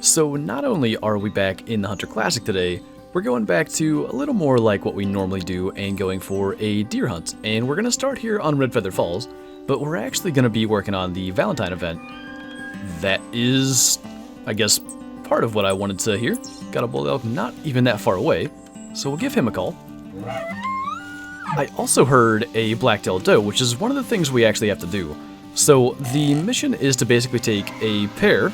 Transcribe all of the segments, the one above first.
So not only are we back in the Hunter Classic today, we're going back to a little more like what we normally do and going for a deer hunt. And we're going to start here on Red Feather Falls, but we're actually going to be working on the Valentine event. That is, I guess, part of what I wanted to hear. Got a bull elk not even that far away, so we'll give him a call. I also heard a black-tailed doe, which is one of the things we actually have to do. So the mission is to basically take a pair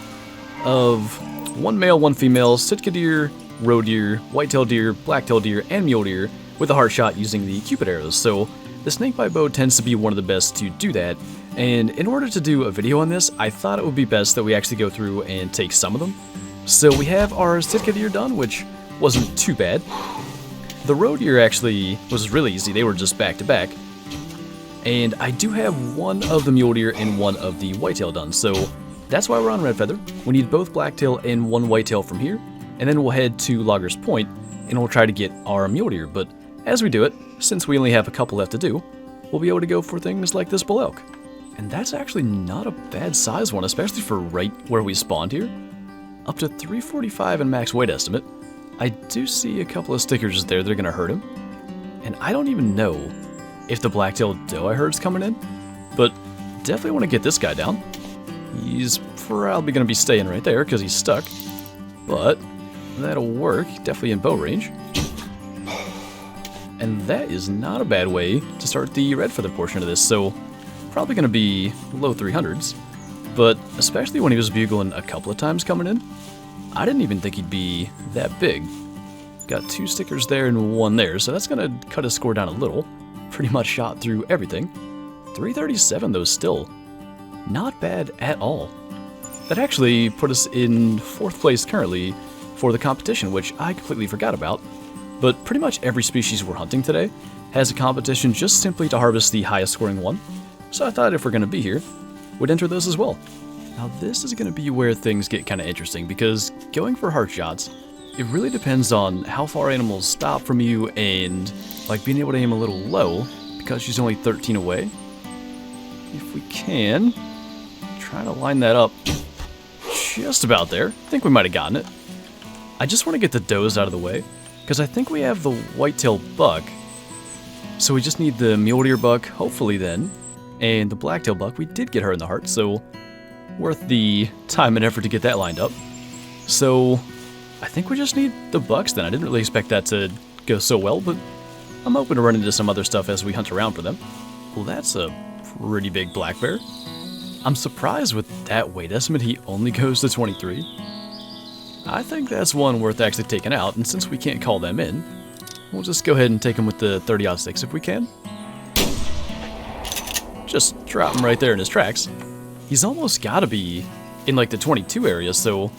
of one male, one female, Sitka deer, roe deer, white-tailed deer, black-tailed deer, and mule deer with a heart shot using the Cupid arrows. So the snakebite bow tends to be one of the best to do that, and in order to do a video on this, I thought it would be best that we actually go through and take some of them. So we have our Sitka deer done, which wasn't too bad. The roe deer actually was really easy, they were just back-to-back. And I do have one of the mule deer and one of the whitetail done, so that's why we're on Red Feather. We need both blacktail and one whitetail from here, and then we'll head to Loggers Point, and we'll try to get our mule deer. But as we do it, since we only have a couple left to do, we'll be able to go for things like this bull elk. And that's actually not a bad size one, especially for right where we spawned here. Up to 345 in max weight estimate. I do see a couple of stickers there that are going to hurt him. And I don't even know if the black-tailed doe I heard is coming in, but definitely want to get this guy down. He's probably going to be staying right there because he's stuck, but that'll work, definitely in bow range. And that is not a bad way to start the red feather portion of this, so probably going to be low 300s, but especially when he was bugling a couple of times coming in, I didn't even think he'd be that big. Got 2 stickers there and 1 there, so that's going to cut his score down a little. Pretty much shot through everything. 337 though still. Not bad at all. That actually put us in 4th place currently for the competition, which I completely forgot about. But pretty much every species we're hunting today has a competition just simply to harvest the highest scoring one. So I thought if we're going to be here, we'd enter those as well. Now this is going to be where things get kind of interesting, because going for heart shots, it really depends on how far animals stop from you and like being able to aim a little low because she's only 13 away. If we can, try to line that up just about there. I think we might have gotten it. I just want to get the does out of the way because I think we have the white-tailed buck. So we just need the mule deer buck, hopefully then, and the black-tailed buck. We did get her in the heart, so worth the time and effort to get that lined up. So I think we just need the bucks then. I didn't really expect that to go so well, but I'm hoping to run into some other stuff as we hunt around for them. Well, that's a pretty big black bear. I'm surprised with that weight estimate he only goes to 23. I think that's one worth actually taking out, and since we can't call them in, we'll just go ahead and take him with the 30-06 if we can. Just drop him right there in his tracks. He's almost got to be in like the 22 area, so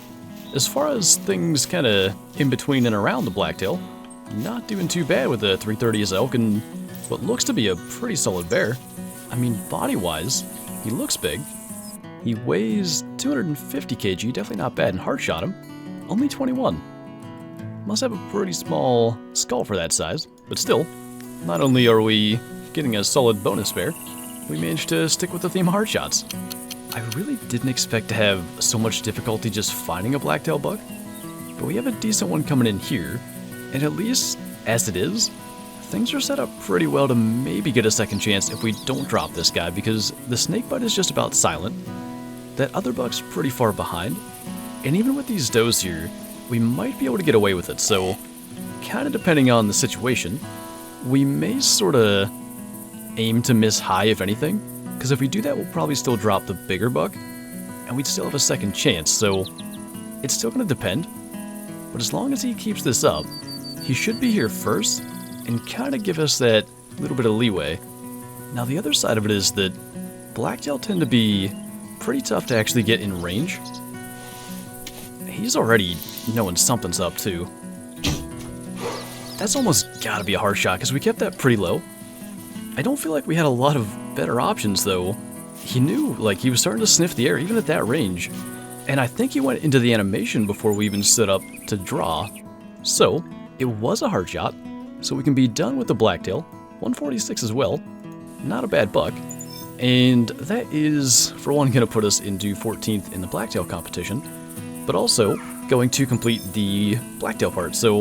as far as things kind of in between and around the blacktail, not doing too bad with the 330 as elk and what looks to be a pretty solid bear. I mean, body-wise, he looks big. He weighs 250 kg, definitely not bad, and heart shot him. Only 21. Must have a pretty small skull for that size, but still, not only are we getting a solid bonus bear, we managed to stick with the theme of heart shots. I really didn't expect to have so much difficulty just finding a blacktail buck, but we have a decent one coming in here, and at least, as it is, things are set up pretty well to maybe get a second chance if we don't drop this guy, because the snakebite is just about silent. That other buck's pretty far behind, and even with these does here, we might be able to get away with it, so kind of depending on the situation, we may sort of aim to miss high if anything, because if we do that, we'll probably still drop the bigger buck, and we'd still have a second chance, so it's still going to depend. But as long as he keeps this up, he should be here first, and kind of give us that little bit of leeway. Now the other side of it is that blacktail tend to be pretty tough to actually get in range. He's already knowing something's up too. That's almost got to be a hard shot because we kept that pretty low. I don't feel like we had a lot of better options though. He knew, like, he was starting to sniff the air even at that range. And I think he went into the animation before we even stood up to draw. So it was a hard shot. So we can be done with the blacktail. 146 as well. Not a bad buck. And that is, for one, going to put us into 14th in the blacktail competition. But also, going to complete the blacktail part. So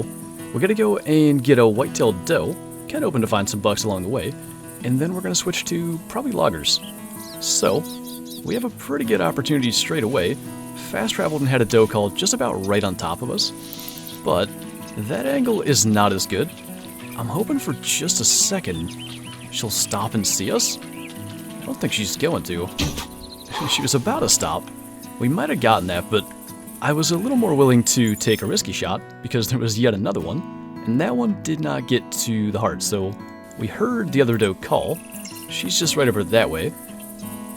we're going to go and get a white-tailed doe, kind of open to find some bucks along the way, and then we're going to switch to probably loggers. So we have a pretty good opportunity straight away. Fast traveled and had a doe call just about right on top of us, but that angle is not as good. I'm hoping for just a second she'll stop and see us. I don't think she's going to. She was about to stop. We might have gotten that, but I was a little more willing to take a risky shot because there was yet another one, and that one did not get to the heart, so we heard the other doe call. She's just right over that way.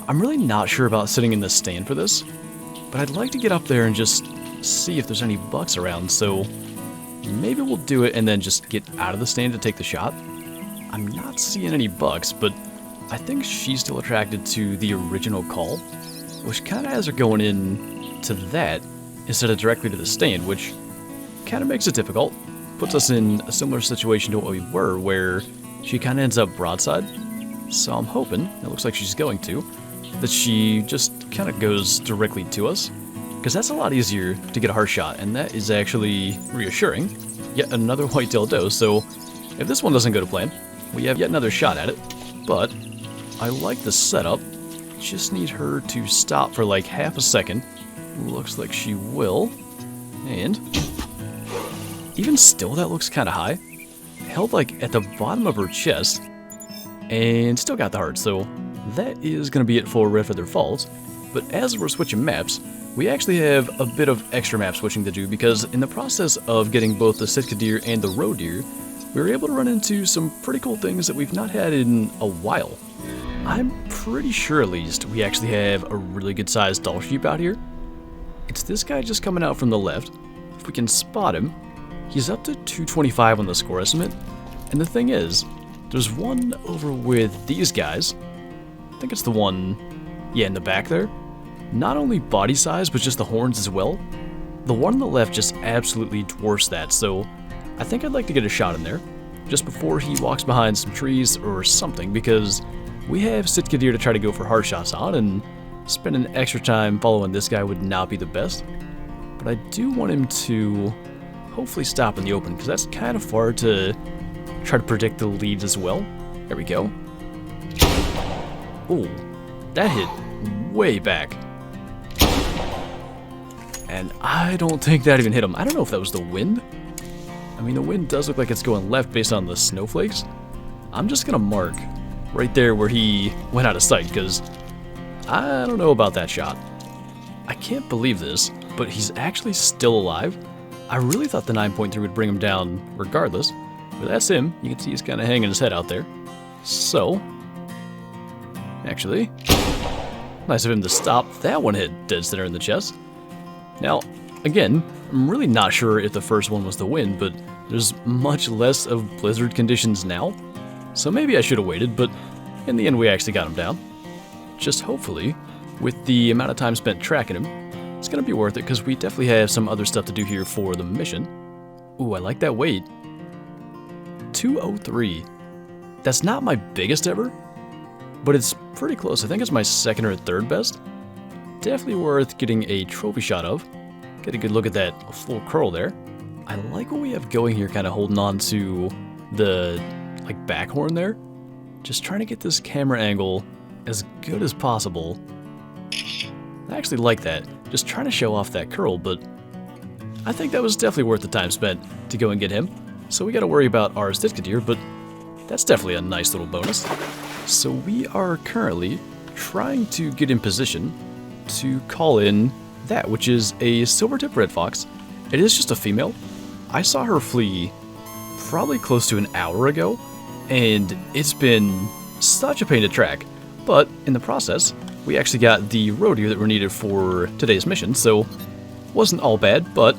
I'm really not sure about sitting in the stand for this, but I'd like to get up there and just see if there's any bucks around, so maybe we'll do it and then just get out of the stand to take the shot. I'm not seeing any bucks, but I think she's still attracted to the original call, which kind of has her going in to that instead of directly to the stand, which kind of makes it difficult. Puts us in a similar situation to what we were, where she kind of ends up broadside. So I'm hoping, it looks like she's going to, that she just kind of goes directly to us, because that's a lot easier to get a heart shot, and that is actually reassuring. Yet another white-tailed doe, so if this one doesn't go to plan, we have yet another shot at it. But I like the setup. Just need her to stop for like half a second. Looks like she will. And even still, that looks kind of high. Held like at the bottom of her chest, and still got the heart, so that is going to be it for Red Feather Falls. But as we're switching maps, we actually have a bit of extra map switching to do, because in the process of getting both the Sitka deer and the roe deer, we were able to run into some pretty cool things that we've not had in a while. I'm pretty sure, at least, we actually have a really good sized doll sheep out here. It's this guy just coming out from the left. If we can spot him, he's up to 225 on the score estimate. And the thing is, there's one over with these guys. I think it's the one, yeah, in the back there. Not only body size, but just the horns as well. The one on the left just absolutely dwarfs that, so I think I'd like to get a shot in there, just before he walks behind some trees or something, because we have Sitka deer to try to go for hard shots on, and spending extra time following this guy would not be the best. But I do want him to hopefully stop in the open, because that's kind of far to try to predict the leads as well. There we go. Oh, that hit way back. And I don't think that even hit him. I don't know if that was the wind. I mean, the wind does look like it's going left based on the snowflakes. I'm just going to mark right there where he went out of sight, because I don't know about that shot. I can't believe this, but he's actually still alive. I really thought the 9.3 would bring him down regardless, but that's him. You can see he's kind of hanging his head out there. So, actually, nice of him to stop. That one hit dead center in the chest. Now, again, I'm really not sure if the first one was the wind, but there's much less of blizzard conditions now. So maybe I should have waited, but in the end we actually got him down. Just hopefully, with the amount of time spent tracking him, it's going to be worth it, because we definitely have some other stuff to do here for the mission. Ooh, I like that weight. 203. That's not my biggest ever, but it's pretty close. I think it's my second or third best. Definitely worth getting a trophy shot of. Get a good look at that full curl there. I like what we have going here, kind of holding on to the back horn there. Just trying to get this camera angle as good as possible. I actually like that. Just trying to show off that curl, but I think that was definitely worth the time spent to go and get him. So we got to worry about our Sitka deer, but that's definitely a nice little bonus. So we are currently trying to get in position to call in that, which is a silver-tip red fox. It is just a female. I saw her flee probably close to an hour ago, and it's been such a pain to track. But in the process, we actually got the roe deer that were needed for today's mission, so wasn't all bad. But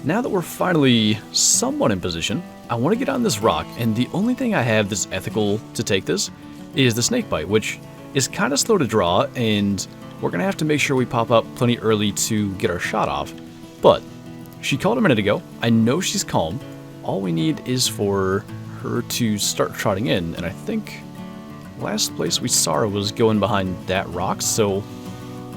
now that we're finally somewhat in position, I want to get on this rock, and the only thing I have that's ethical to take this is the snake bite, which is kind of slow to draw, and we're going to have to make sure we pop up plenty early to get our shot off. But she called a minute ago. I know she's calm. All we need is for her to start trotting in, and I think last place we saw her was going behind that rock, so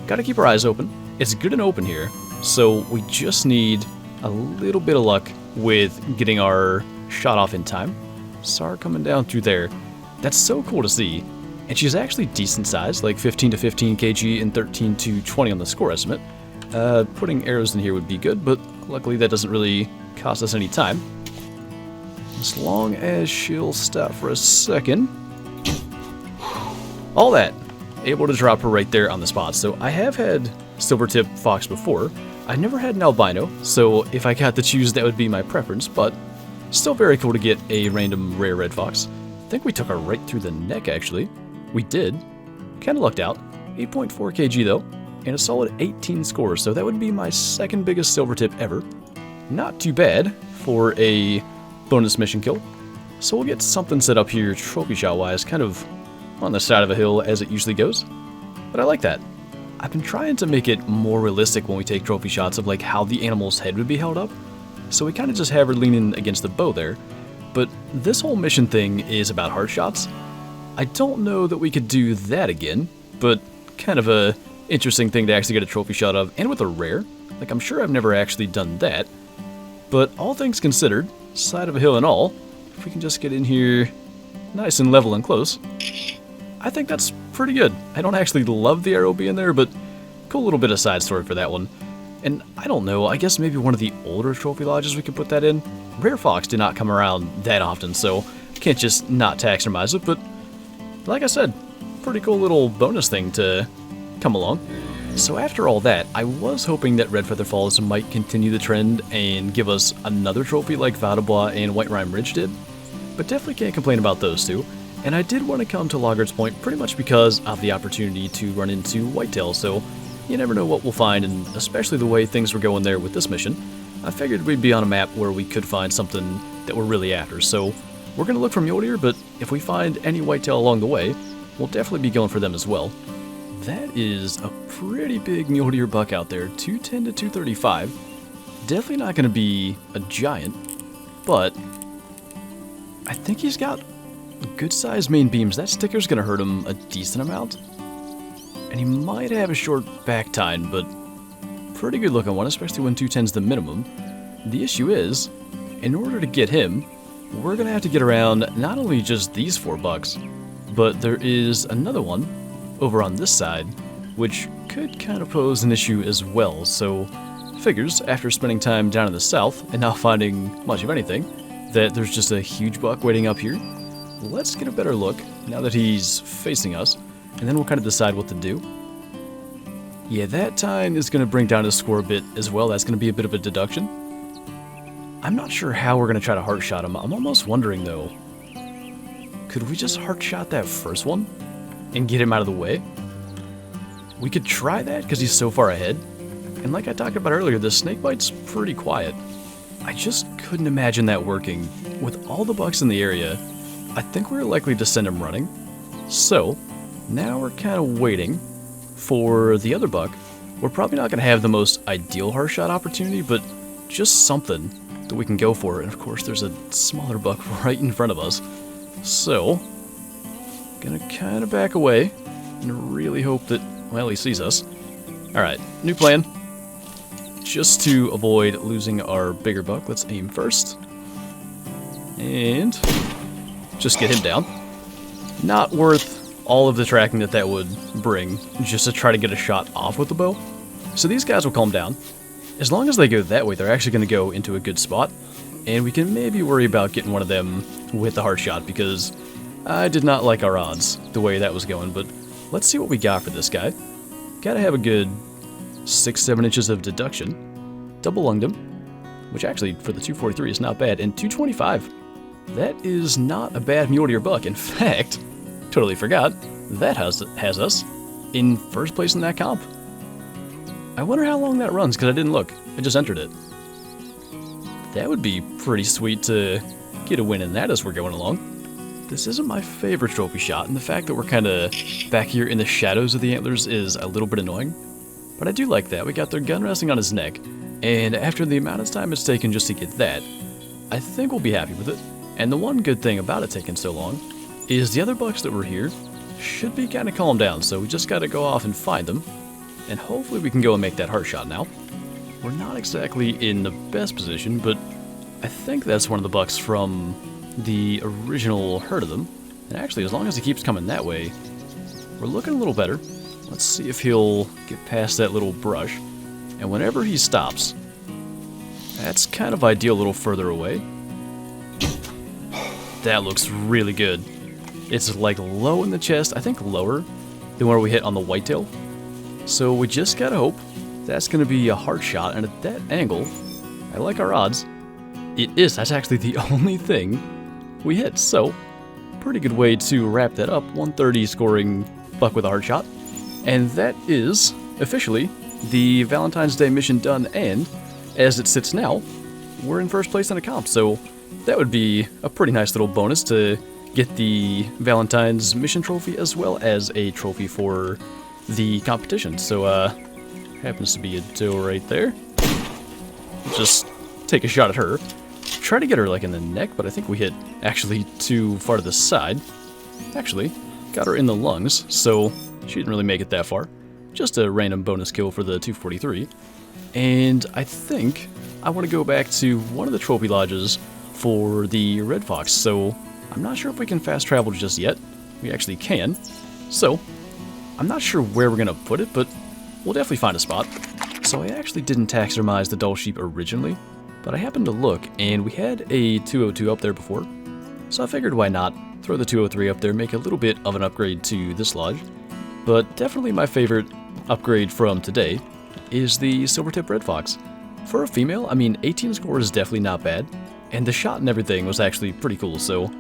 gotta keep our eyes open. It's good and open here, So we just need a little bit of luck with getting our shot off in time. SAR coming down through there. That's so cool to see. And she's actually decent size, like 15 to 15 kg and 13 to 20 on the score estimate. Putting arrows in here would be good, but luckily that doesn't really cost us any time. As long as she'll stop for a second. All that. Able to drop her right there on the spot. So I have had silvertip fox before. I never had an albino, so if I got to choose, that would be my preference, but still very cool to get a random rare red fox. I think we took her right through the neck, actually. We did. Kind of lucked out. 8.4 kg, though, and a solid 18 score, so that would be my second biggest silvertip ever. Not too bad for a bonus mission kill. So we'll get something set up here, trophy shot-wise, kind of on the side of a hill as it usually goes. But I like that. I've been trying to make it more realistic when we take trophy shots of like how the animal's head would be held up. So we kind of just have her leaning against the bow there. But this whole mission thing is about heart shots. I don't know that we could do that again, but kind of a interesting thing to actually get a trophy shot of, and with a rare. Like, I'm sure I've never actually done that. But all things considered, side of a hill and all, if we can just get in here nice and level and close, I think that's pretty good. I don't actually love the arrow being there, but cool little bit of side story for that one. And I don't know, I guess maybe one of the older trophy lodges we could put that in. Rare fox did not come around that often, so can't just not taxidermize it, but like I said, pretty cool little bonus thing to come along. So after all that, I was hoping that Red Feather Falls might continue the trend and give us another trophy like Vaudebois and White Rime Ridge did, but definitely can't complain about those two. And I did want to come to Loggert's Point pretty much because of the opportunity to run into whitetail, so you never know what we'll find, and especially the way things were going there with this mission, I figured we'd be on a map where we could find something that we're really after. So we're going to look for mule deer, but if we find any whitetail along the way, we'll definitely be going for them as well. That is a pretty big mule deer buck out there, 210 to 235. Definitely not going to be a giant, but I think he's got good sized main beams. That sticker's going to hurt him a decent amount. And he might have a short back tine, but pretty good looking one, especially when 210's the minimum. The issue is, in order to get him, we're going to have to get around not only just these 4 bucks, but there is another one over on this side, which could kind of pose an issue as well. So figures, after spending time down in the south and not finding much of anything, that there's just a huge buck waiting up here. Let's get a better look now that he's facing us, and then we'll kind of decide what to do. Yeah, that tine is going to bring down his score a bit as well. That's going to be a bit of a deduction. I'm not sure how we're going to try to heart shot him. I'm almost wondering, though, could we just heart shot that first one and get him out of the way? We could try that because he's so far ahead. And like I talked about earlier, the snake bite's pretty quiet. I just couldn't imagine that working. With all the bucks in the area, I think we're likely to send him running. So now we're kind of waiting for the other buck. We're probably not going to have the most ideal heart shot opportunity, but just something that we can go for. And of course, there's a smaller buck right in front of us. So, gonna kind of back away and really hope that, well, he sees us. Alright, new plan. Just to avoid losing our bigger buck, let's aim first. And just get him down. Not worth all of the tracking that would bring just to try to get a shot off with the bow. So these guys will calm down. As long as they go that way, they're actually going to go into a good spot, and we can maybe worry about getting one of them with the heart shot, because I did not like our odds the way that was going. But let's see what we got for this guy. Gotta have a good 6-7 inches of deduction. Double lunged him, which actually for the 243 is not bad, and 225. That is not a bad mule deer buck. In fact, totally forgot, that has us in first place in that comp. I wonder how long that runs, because I didn't look. I just entered it. That would be pretty sweet to get a win in that as we're going along. This isn't my favorite trophy shot, and the fact that we're kind of back here in the shadows of the antlers is a little bit annoying. But I do like that. We got their gun resting on his neck, and after the amount of time it's taken just to get that, I think we'll be happy with it. And the one good thing about it taking so long is the other bucks that were here should be kind of calmed down, so we just got to go off and find them. And hopefully we can go and make that heart shot now. we're not exactly in the best position, but I think that's one of the bucks from the original herd of them. And actually, as long as he keeps coming that way, we're looking a little better. Let's see if he'll get past that little brush. And whenever he stops, that's kind of ideal a little further away. That looks really good. It's like low in the chest, I think lower than where we hit on the whitetail. So we just gotta hope that's gonna be a hard shot, and at that angle, I like our odds. It is, that's actually the only thing we hit, so pretty good way to wrap that up. 130 scoring buck with a hard shot. And that is officially the Valentine's Day mission done, and as it sits now, we're in first place in a comp, so that would be a pretty nice little bonus to get the Valentine's mission trophy as well as a trophy for the competition. So, happens to be a doe right there. Just take a shot at her. Try to get her like in the neck, but I think we hit actually too far to the side. Actually, got her in the lungs, so she didn't really make it that far. Just a random bonus kill for the 243. And I think I want to go back to one of the trophy lodges for the red fox, so I'm not sure if we can fast travel just yet. We actually can. So, I'm not sure where we're going to put it, but we'll definitely find a spot. So I actually didn't taxidermize the Dell sheep originally, but I happened to look, and we had a 202 up there before. So I figured why not throw the 203 up there, make a little bit of an upgrade to this lodge. But definitely my favorite upgrade from today is the silver-tip red fox. For a female, I mean, 18 score is definitely not bad, and the shot and everything was actually pretty cool, so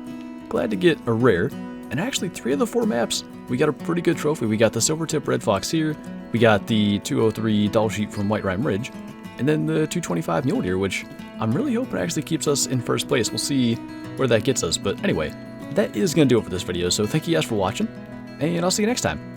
glad to get a rare. And actually, 3 of the 4 maps, we got a pretty good trophy. We got the silver-tip red fox here, we got the 203 Doll sheep from White Rime Ridge, and then the 225 mule deer, which I'm really hoping actually keeps us in first place. We'll see where that gets us, but anyway, that is going to do it for this video, so thank you guys for watching, and I'll see you next time.